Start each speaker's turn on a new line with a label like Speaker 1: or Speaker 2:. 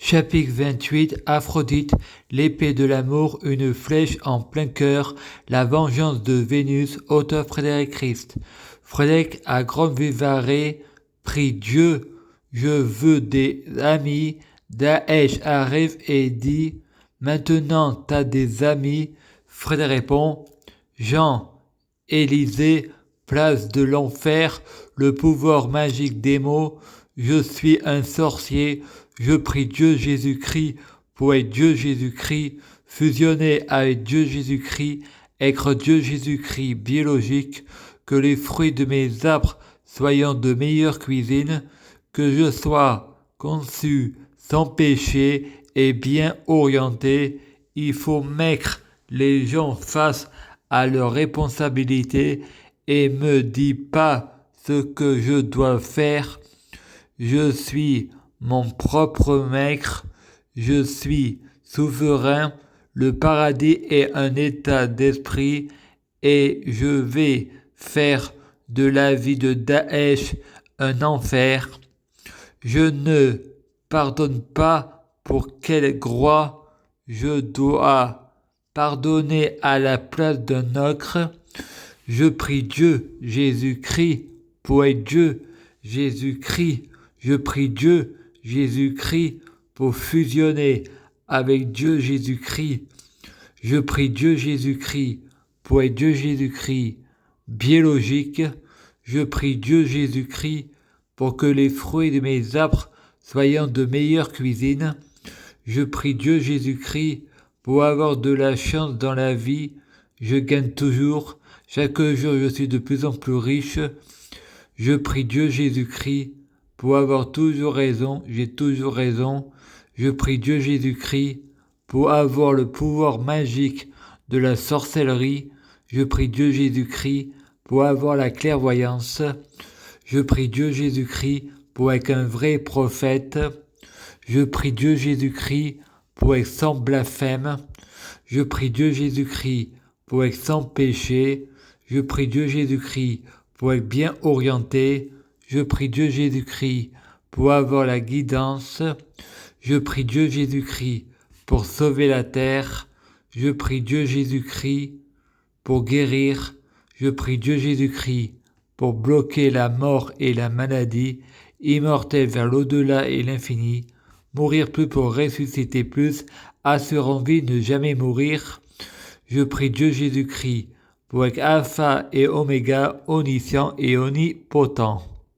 Speaker 1: Chapitre 28 Aphrodite, l'épée de l'amour, une flèche en plein cœur, la vengeance de Vénus, auteur Frédéric Christ. Frédéric à Grande-Vivaré prie Dieu, je veux des amis. Daesh arrive et dit, maintenant t'as des amis. Frédéric répond, Jean, Élysée, place de l'enfer, le pouvoir magique des mots, je suis un sorcier, je prie Dieu Jésus-Christ pour être Dieu Jésus-Christ, fusionner avec Dieu Jésus-Christ, être Dieu Jésus-Christ biologique, que les fruits de mes arbres soient de meilleure cuisine, que je sois conçu sans péché et bien orienté. Il faut mettre les gens face à leurs responsabilités et me dis pas ce que je dois faire. Je suis mon propre maître, je suis souverain, le paradis est un état d'esprit et je vais faire de la vie de Daesh un enfer. Je ne pardonne pas pour quelle gloire je dois pardonner à la place d'un autre. Je prie Dieu Jésus-Christ pour être Dieu Jésus-Christ. Je prie Dieu Jésus-Christ pour fusionner avec Dieu Jésus-Christ. Je prie Dieu Jésus-Christ pour être Dieu Jésus-Christ biologique. Je prie Dieu Jésus-Christ pour que les fruits de mes arbres soient de meilleure cuisine. Je prie Dieu Jésus-Christ pour avoir de la chance dans la vie. Je gagne toujours. Chaque jour, je suis de plus en plus riche. Je prie Dieu Jésus-Christ pour avoir toujours raison. J'ai toujours raison. Je prie Dieu Jésus-Christ pour avoir le pouvoir magique de la sorcellerie. Je prie Dieu Jésus-Christ pour avoir la clairvoyance. Je prie Dieu Jésus-Christ pour être un vrai prophète. Je prie Dieu Jésus-Christ pour être sans blasphème. Je prie Dieu Jésus-Christ pour être sans péché. Je prie Dieu Jésus-Christ pour être bien orienté. Je prie Dieu Jésus-Christ pour avoir la guidance. Je prie Dieu Jésus-Christ pour sauver la terre. Je prie Dieu Jésus-Christ pour guérir. Je prie Dieu Jésus-Christ pour bloquer la mort et la maladie, immortel vers l'au-delà et l'infini, mourir plus pour ressusciter plus, assurant vie, ne jamais mourir. Je prie Dieu Jésus-Christ pour être alpha et oméga, omniscient et omnipotent.